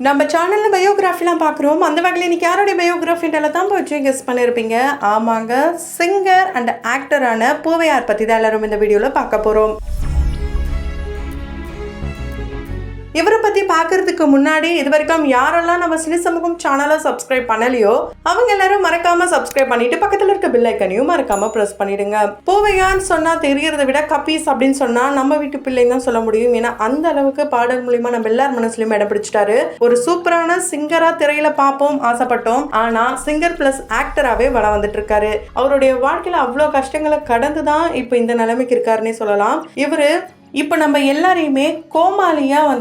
நம்ம சேனலில் பயோகிராஃபிலாம் பார்க்குறோம். அந்த வகையில் இன்றைக்கி யாருடைய பயோகிராஃபின்றல தான் போச்சு கெஸ் பண்ணியிருப்பீங்க. ஆமாங்க, சிங்கர் அண்ட் ஆக்டரான பூவையார் பற்றி தான் எல்லாரும் இந்த வீடியோவில் பார்க்க போகிறோம். இவரை பற்றி பார்க்கறதுக்கு முன்னாடி இது வரைக்கும் யாரெல்லாம் நம்ம சினி சமூகம் சேனலை சப்ஸ்கிரைப் பண்ணலையோ அவங்க எல்லாரும் மறக்காம சப்ஸ்கிரைப் பண்ணிட்டு பக்கத்தில் இருக்க பெல் ஐக்கனையும் மறக்காம ப்ரெஸ் பண்ணிடுங்க. பூவையான்னு சொன்னா தெரியறதை விட கப்பீஸ் அப்படின்னு சொன்னா நம்ம வீட்டு பிள்ளைன்னு தான் சொல்ல முடியும். ஏன்னா அந்த அளவுக்கு பாடல் மூலியமா நம்ம எல்லார் மனசுலயும் இடம் பிடிச்சிட்டாரு. ஒரு சூப்பரான சிங்கரா திரையில பார்ப்போம் ஆசைப்பட்டோம். ஆனா சிங்கர் பிளஸ் ஆக்டராகவே வளம் வந்துட்டு இருக்காரு. அவருடைய வாழ்க்கையில அவ்வளோ கஷ்டங்களை கடந்து தான் இப்போ இந்த நிலைமைக்கு இருக்காருன்னே சொல்லலாம். இவரு இப்போ நம்ம எல்லாரையுமே கோமாளியாக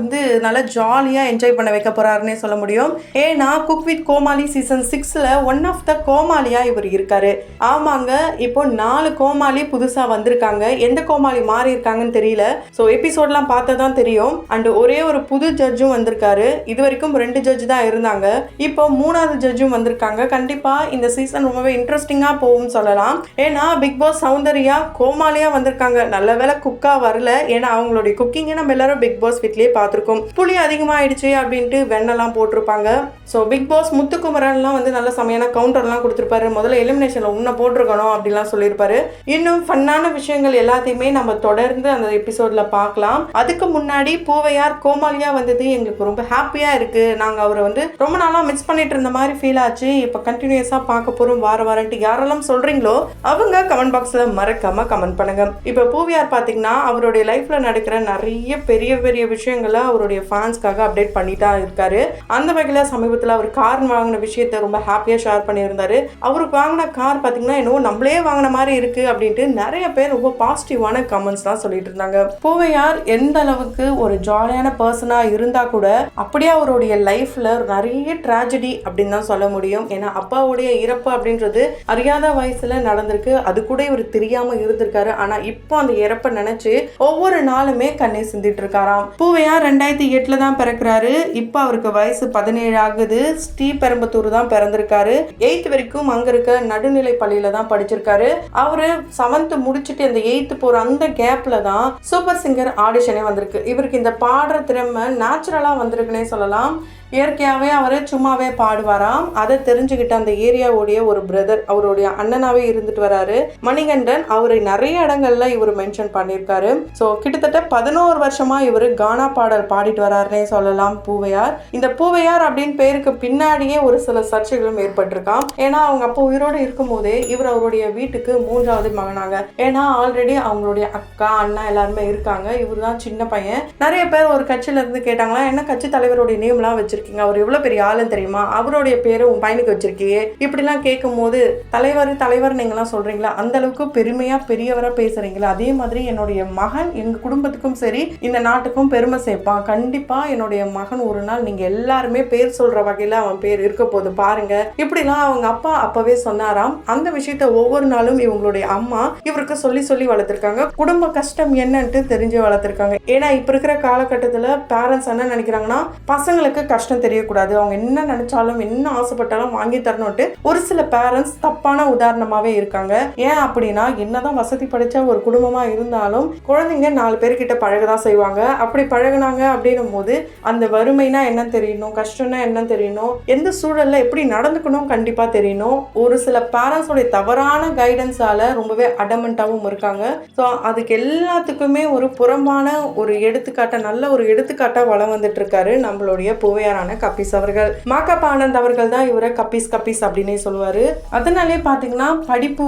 நல்லா ஜாலியாக என்ஜாய் பண்ண வைக்க போகிறாருன்னே சொல்ல முடியும். ஏன்னா குக் வித் கோமாளி சீசன் 6ல் ஒன் ஆஃப் த கோமாளியாக இவர் இருக்காரு. ஆமாங்க, இப்போ 4 கோமாளி புதுசாக வந்திருக்காங்க. எந்த கோமாளி மாறி இருக்காங்கன்னு தெரியல. ஸோ எபிசோட்லாம் பார்த்தா தான் தெரியும். அண்ட் ஒரே ஒரு புது ஜட்ஜும் வந்திருக்காரு. இது வரைக்கும் 2 ஜட்ஜ் தான் இருந்தாங்க. இப்போ 3வது ஜட்ஜும் வந்திருக்காங்க. கண்டிப்பாக இந்த சீசன் ரொம்பவே இன்ட்ரெஸ்டிங்காக போகும்னு சொல்லலாம். ஏன்னா பிக் பாஸ் சௌந்தர்யா கோமாளியாக வந்திருக்காங்க. நல்ல வேலை குக்கா வரல. அவங்களுடைய குக்கிங்கை நம்ம எல்லாரும் பிக் பாஸ் வீட்லயே பார்த்துருக்கோம். புளி அதிகமாகிடுச்சு அப்படின்ட்டு வெண்ணெல்லாம் போட்டிருப்பாங்க. ஸோ பிக் பாஸ் முத்துக்குமரன்லாம் நல்ல சமையான கவுண்டர்லாம் கொடுத்துருப்பாரு. முதல்ல எலிமினேஷனில் உன்னை போட்டிருக்கணும் அப்படிலாம் சொல்லியிருப்பாரு. இன்னும் ஃபன்னான விஷயங்கள் எல்லாத்தையுமே நம்ம தொடர்ந்து அந்த எபிசோட்ல பார்க்கலாம். அதுக்கு முன்னாடி பூவையார் கோமாளியா வந்தது எங்களுக்கு ரொம்ப ஹாப்பியா இருக்கு. நாங்கள் அவரை ரொம்ப நாளாக மிஸ் பண்ணிட்டு இருந்த மாதிரி ஃபீல் ஆச்சு. இப்போ கண்டினியூஸாக பார்க்க போகிறோம் வாரன்ட்டு யாரெல்லாம் சொல்றீங்களோ அவங்க கமெண்ட் பாக்ஸில் மறக்காம கமெண்ட் பண்ணுங்க. இப்போ பூவையார் பார்த்தீங்கன்னா அவருடைய லைஃப்ல நடக்கிற நிறைய பெரிய பெரிய விஷயங்களை அவருடைய ஃபேன்ஸ்க்காக அப்டேட் பண்ணிட்டா இருக்காரு. அந்த வகையில் சமீபத்தில் அவர் கார் வாங்கின விஷயத்த ரொம்ப ஹாப்பியாக ஷேர் பண்ணியிருந்தாரு. அவருக்கு வாங்கின கார் பார்த்தீங்கன்னா என்னவோ நம்மளே வாங்கின மாதிரி இருக்கு அப்படின்ட்டு நிறைய பேர் ரொம்ப பாசிட்டிவான கமெண்ட்ஸ் தான் சொல்லிட்டு இருந்தாங்க. பூவையார் எந்த அளவுக்கு ஒரு ஜாலியான பர்சனாக இருந்தா கூட அப்படியே அவருடைய லைஃப்ல நிறைய ட்ராஜடி அப்படின்னு தான் சொல்ல முடியும். ஏன்னா அப்பாவுடைய இறப்பு அப்படின்றது அறியாத வயசுல நடந்திருக்கு. அது கூட இவர் தெரியாம இருந்திருக்காரு. ஆனா இப்போ அந்த இறப்பை நினைச்சு ஒவ்வொரு நாளுமே கண்ணை சிந்திட்டு இருக்காராம். பூவையார் 2008 தான் பிறக்கிறாரு. இப்போ அவருக்கு வயசு 17 ஆகுது. ஸ்ரீபெரும்புத்தூர் தான் பிறந்திருக்காரு. 8th வரைக்கும் அங்க இருக்க நடுநிலை பள்ளியில தான் படிச்சிருக்காரு. அவரு 7th முடிச்சுட்டு அந்த 8th போற அந்த கேப்ல தான் சூப்பர் சிங்கர் ஆடிஷனே வந்திருக்கு. இவருக்கு இந்த பாடுற திறமை நேச்சுரலா வந்திருக்குன்னே சொல்லலாம். இயற்கையாகவே அவர் சும்மாவே பாடுவாராம். அதை தெரிஞ்சுக்கிட்ட அந்த ஏரியாவுடைய ஒரு பிரதர் அவருடைய அண்ணனாவே இருந்துட்டு வராரு மணிகண்டன். அவரை நிறைய இடங்கள்ல இவர் மென்ஷன் பண்ணியிருக்காரு. ஸோ கிட்டத்தட்ட 11 வருஷமா இவர் கானா பாடல் பாடிட்டு வராருன்னே சொல்லலாம் பூவையார். இந்த பூவையார் அப்படின்னு பேருக்கு பின்னாடியே ஒரு சில சர்ச்சைகளும் ஏற்பட்டிருக்கான். ஏன்னா அவங்க அப்போ உயிரோடு இருக்கும் போதே இவர் அவருடைய வீட்டுக்கு 3வது மகனாங்க. ஏன்னா ஆல்ரெடி அவங்களுடைய அக்கா அண்ணா எல்லாருமே இருக்காங்க. இவர் தான் சின்ன பையன். நிறைய பேர் ஒரு கட்சியில இருந்து கேட்டாங்களா, என்ன கட்சி தலைவருடைய நேம்லாம் வச்சிருக்கீங்க, அவர் எவ்வளவு பெரிய ஆளுன்னு தெரியுமா, அவருடைய பேரு உன் பையனுக்கு வச்சிருக்கீங்க, இப்படிலாம் கேட்கும் போது தலைவர் நீங்களாம் சொல்றீங்களா, அந்த அளவுக்கு பெருமையா பெரியவரா பேசுறீங்களா, அதே மாதிரி என்னுடைய மகன் எங்க குடும்பத்துக்கும் சரி இந்த நாட்டுக்கும் பெருமை சேர்ப்பான். கண்டிப்பா என்னுடைய மகன் ஒரு நாள் நீங்க எல்லாருமே பேர் சொல்ற வகையில அவன் பேர் இருக்க போது பாருங்க, இப்படிலாம் அவங்க அப்பா அப்பவே சொன்னாராம். அந்த விஷயத்த ஒவ்வொரு நாளும் இவங்களுடைய அம்மா இவருக்கு சொல்லி சொல்லி வளர்த்திருக்காங்க. குடும்ப கஷ்டம் என்னன்ட்டு தெரிஞ்சு வளர்த்திருக்காங்க. ஏன்னா இப்ப இருக்கிற காலகட்டத்துல பேரண்ட்ஸ் என்ன நினைக்கிறாங்கன்னா, பசங்களுக்கு கஷ்டம் தெரியக்கூடாது, அவங்க என்ன நினைச்சாலும் என்ன ஆசைப்பட்டாலும் வாங்கி தரணும்ட்டு ஒரு சில பேரண்ட்ஸ் தப்பான உதாரணமாவே இருக்காங்க. ஏன் அப்படின்னா, என்னதான் வசதி படைச்ச ஒரு குடும்பமா இருந்தாலும் குழந்தைங்க 4 பேர்கிட்ட பழகதான் செய்வாங்க. அப்படி பழகினாங்க அப்படின்னும் போது அந்த வறுமைனா என்ன தெரியணும், கஷ்டம்னா என்ன தெரியணும், எந்த சூழல்ல எப்படி நடந்துக்கணும் கண்டிப்பா தெரியணும். ஒரு சில பேரண்ட்ஸோட தவறான கைடன்ஸால ரொம்பவே அடமெண்டாவும் இருக்காங்க. ஸோ அதுக்கு எல்லாத்துக்குமே ஒரு புறம்பான ஒரு எடுத்துக்காட்ட நல்ல ஒரு எடுத்துக்காட்டா வளம் வந்துட்டு இருக்காரு நம்மளுடைய பூவையாரான கப்பீஸ் அவர்கள். மாகாபா ஆனந்த் அவர்கள் தான் இவரை கப்பீஸ் அப்படின்னே சொல்லுவாரு. அதனாலே பாத்தீங்கன்னா படிப்பு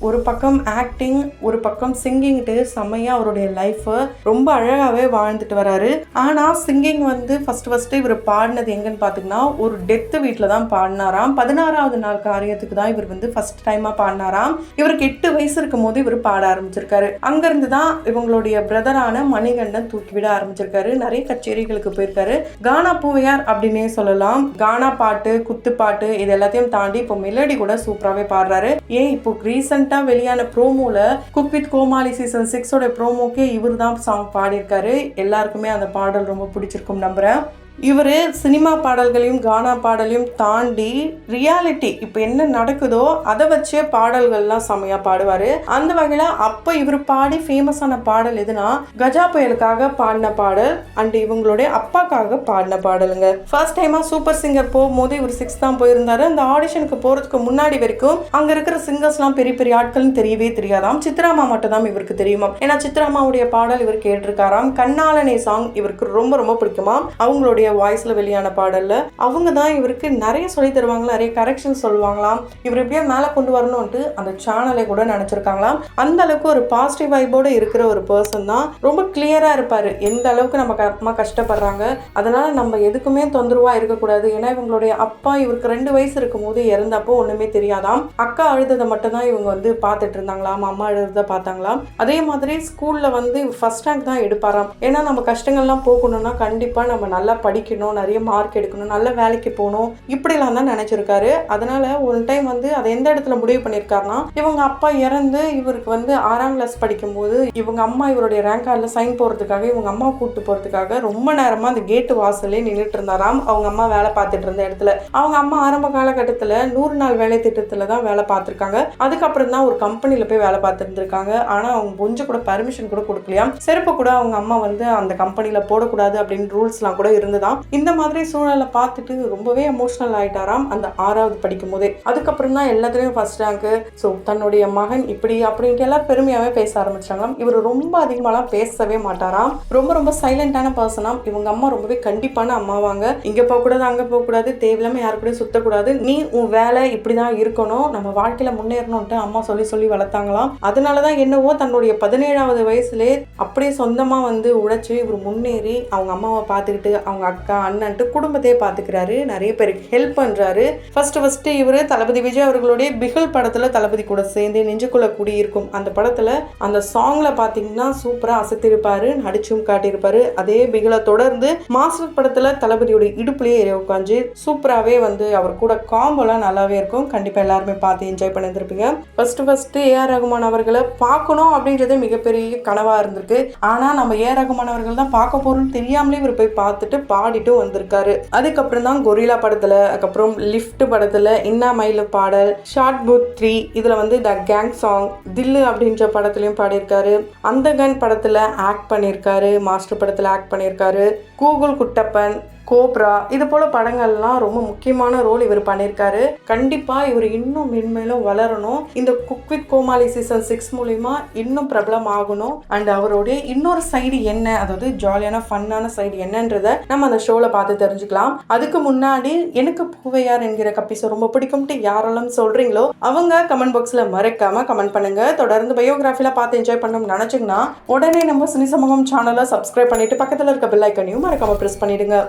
ஒரு பக்கம் ஆக்டிங் ஒரு பக்கம் சிங்கிங்ட்டு செம்மையா அவருடைய லைஃப் ரொம்ப அழகாவே வாழ்ந்துட்டு வராரு. ஆனா சிங்கிங் ஃபர்ஸ்ட் இவர் பாடினது எங்கன்னு பாத்தீங்கன்னா ஒரு டெத் வீட்டில் தான் பாடினாராம். 16வது நாள் காரியத்துக்கு தான் இவர் ஃபர்ஸ்ட் டைமா பாடினாராம். இவருக்கு 8 வயசு இருக்கும் போது இவர் பாட ஆரம்பிச்சிருக்காரு. அங்கிருந்து தான் இவங்களுடைய பிரதரான மணிகண்டன் தூக்கி விட ஆரம்பிச்சிருக்காரு. நிறைய கச்சேரிகளுக்கு போயிருக்காரு. கானா பூவையார் அப்படின்னே சொல்லலாம். கானா பாட்டு, குத்து பாட்டு இது எல்லாத்தையும் தாண்டி இப்போ மெலடி கூட சூப்பராகவே பாடுறாரு. ஏன் இப்போ ரீசெண்டா வெளியான ப்ரோமோல குக் வித் கோமாளி சீசன் 6 ப்ரோமோக்கே இவர் தான் சாங் பாடியிருக்காரு. எல்லாருக்குமே அந்த பாடல் ரொம்ப பிடிச்சிருக்கும் நம்புறேன். இவர் சினிமா பாடல்களையும் கானா பாடலையும் தாண்டி ரியாலிட்டி இப்போ என்ன நடக்குதோ அதை வச்சே பாடல்கள்லாம் செம்மையாக பாடுவார். அந்த வகையில் அப்போ இவர் பாடி ஃபேமஸான பாடல் எதுனா கஜா புயலுக்காக பாடின பாடல் அண்ட் இவங்களுடைய அப்பாக்காக பாடின பாடலுங்க. ஃபர்ஸ்ட் டைமாக சூப்பர் சிங்கர் போகும்போது இவர் 6 தான் போயிருந்தாரு. அந்த ஆடிஷனுக்கு போகிறதுக்கு முன்னாடி வரைக்கும் அங்கே இருக்கிற சிங்கர்ஸ்லாம் பெரிய பெரிய ஆட்கள்னு தெரியவே தெரியாதாம். சித்ராமா மட்டும் தான் இவருக்கு தெரியுமா. ஏன்னா சித்ராமாவுடைய பாடல் இவர் கேட்டிருக்காராம். கண்ணாலனே சாங் இவருக்கு ரொம்ப ரொம்ப பிடிக்குமா. அவங்களுடைய வாய்ஸ்ல வெளியான பாடல்ல அவங்க தான் இவருக்கு நிறைய சொல்லி தருவாங்களா, நிறைய கரெக்ஷன் சொல்லுவாங்களாம். இவர் எப்படியா மேலே கொண்டு வரணும்ட்டு அந்த சேனலை கூட நினைச்சிருக்காங்களாம். அந்த அளவுக்கு ஒரு பாசிட்டிவ் வைபோட இருக்கிற ஒரு பர்சன் தான். ரொம்ப கிளியரா இருப்பாரு எந்த அளவுக்கு நம்ம அம்மா கஷ்டப்படுறாங்க, அதனால நம்ம எதுக்குமே தொந்தரவா இருக்கக்கூடாது. ஏன்னா இவங்களுடைய அப்பா இவருக்கு 2 வயசு இருக்கும் போது இறந்தப்போ ஒண்ணுமே தெரியாதாம். அக்கா அழுததை மட்டும் தான் இவங்க வந்து பார்த்துட்டு இருந்தாங்களாம், அம்மா அழுத பார்த்தாங்களாம். அதே மாதிரி ஸ்கூல்ல வந்து ஃபர்ஸ்ட் ரேங்க் தான் எடுப்பாராம். ஏன்னா நம்ம கஷ்டங்கள்லாம் போகணும்னா கண்டிப்பா நம்ம நல்லா படிக்கணும், நிறைய மார்க் எடுக்கணும், நல்ல வேலைக்கு போகணும், இப்படிலாம் தான் நினைச்சிருக்காரு. அதனால ஒரு டைம் வந்து அதை எந்த இடத்துல முடிவு பண்ணியிருக்காருன்னா, இவங்க அப்பா இறந்து இவருக்கு வந்து 6ஆம் கிளாஸ் படிக்கும்போது இவங்க அம்மா இவருடைய ரேங்க் கார்டில் சைன் போறதுக்காக இவங்க அம்மா கூப்பிட்டு போறதுக்காக ரொம்ப நேரமா அந்த கேட்டு வாசலே நின்றுட்டு இருந்தாராம். அவங்க அம்மா வேலை பார்த்துட்டு இருந்த இடத்துல அவங்க அம்மா ஆரம்ப காலகட்டத்தில் 100 நாள் வேலை திட்டத்துல தான் வேலை பார்த்துருக்காங்க. அதுக்கப்புறம் தான் ஒரு கம்பெனில போய் வேலை பார்த்துருந்துருக்காங்க. ஆனா அவங்க கொஞ்சம் கூட பர்மிஷன் கூட கொடுக்கலையாம். செருப்பு கூட அவங்க அம்மா வந்து அந்த கம்பெனில போடக்கூடாது அப்படின்னு ரூல்ஸ்லாம் கூட இருந்துதான். இந்த மாதிரி சூழலை பார்த்துட்டு ரொம்பவே எமோஷனல் ஆயிட்டாராம் அந்த 6வது படிக்கும் போதே. அதுக்கப்புறம் தான் எல்லாத்துலயும் ஃபர்ஸ்ட் ரேங்க். ஸோ தன்னுடைய மகன் இப்படி அப்படின்ட்டு எல்லாம் பெருமையாவே பேச ஆரம்பிச்சாங்களாம். இவர் ரொம்ப அதிகமாலாம் பேசவே மாட்டாராம். ரொம்ப ரொம்ப சைலண்டான பர்சனாம். இவங்க அம்மா ரொம்பவே கண்டிப்பான அம்மாவாங்க. இங்க போக கூடாது, அங்க போக கூடாது, தேவையில்லாம யாரு கூட சுத்தக்கூடாது, நீ உன் வேலை இப்படிதான் இருக்கணும், நம்ம வாழ்க்கையில முன்னேறணும்ட்டு அம்மா சொல்லி சொல்லி வளர்த்தாங்களாம். அதனாலதான் என்னவோ தன்னுடைய 17வது வயசுலே அப்படியே சொந்தமா வந்து உழைச்சு இவர் முன்னேறி அவங்க அம்மாவை பார்த்துக்கிட்டு அவங்க அக்கா அண்ணன்ட்டு குடும்பத்தையே பார்த்துக்கிறாரு. நிறைய பேருக்கு ஹெல்ப் பண்றாரு. ஃபர்ஸ்ட் இவரு தளபதி விஜய் அவர்களுடைய பிகில் படத்துல தளபதி கூட சேர்ந்து நெஞ்சுக்குள்ள கூடி இருக்கும் அந்த படத்துல அந்த சாங்ல பாத்தீங்கன்னா சூப்பரா அசத்திருப்பாரு, நடிச்சும் காட்டியிருப்பாரு. அதே பிகிலை தொடர்ந்து மாஸ்டர் படத்துல தளபதியோட இடுப்புலயே ஏறி உட்காந்து சூப்பராகவே வந்து அவர் கூட காம்போலாம் நல்லாவே இருக்கும். கண்டிப்பா எல்லாருமே பார்த்து என்ஜாய் பண்ணிருப்பீங்க. ஃபர்ஸ்ட் ஏஆர் ரகுமான் அவர்களை பார்க்கணும் அப்படின்றது மிகப்பெரிய கனவா இருந்திருக்கு. ஆனா நம்ம ஏஆர் ரகுமான் அவர்கள் தான் பார்க்க போறோம்னு தெரியாமலே இவர் போய் பார்த்துட்டு பாடிட்டும் வந்திருக்காரு. அதுக்கப்புறம் தான் கொரில்லா படத்துல, அதுக்கப்புறம் லிஃப்ட் படத்துல இன்னா மயில பாடல், ஷார்ட் பூத் 3 இதுல வந்து த கேங் சாங், தில்லு அப்படின்ற படத்துலயும் பாடியிருக்காரு. அந்த கன் படத்துல ஆக்ட் பண்ணியிருக்காரு, மாஸ்டர் படத்துல ஆக்ட் பண்ணியிருக்காரு, கூகுள் குட்டப்பன், கோப்ரா இது போல படங்கள்லாம் ரொம்ப முக்கியமான ரோல் இவர் பண்ணியிருக்காரு. கண்டிப்பா இவர் இன்னும் மென்மேலும் வளரணும். இந்த குக் வித் கோமாளி சீசன் 6 மூலியமா இன்னும் பிரபலம் ஆகணும். அண்ட் அவருடைய இன்னொரு சைடு என்ன, அதாவது ஜாலியான ஃபன்னான சைடு என்னன்றத நம்ம அந்த ஷோல பார்த்து தெரிஞ்சுக்கலாம். அதுக்கு முன்னாடி எனக்கு பூவையார் என்கிற கப்பிஸை ரொம்ப பிடிக்கும்ட்டு யாரெல்லாம் சொல்றீங்களோ அவங்க கமெண்ட் பாக்ஸ்ல மறக்காம கமெண்ட் பண்ணுங்க. தொடர்ந்து பயோகிராஃபில பார்த்து என்ஜாய் பண்ணணும்னு நினைச்சீங்கன்னா உடனே நம்ம சினி சமூகம் சேனலை சப்ஸ்கிரைப் பண்ணிட்டு பக்கத்துல இருக்க பெல் ஐக்கனையும் மறக்காம பிரஸ் பண்ணிடுங்க.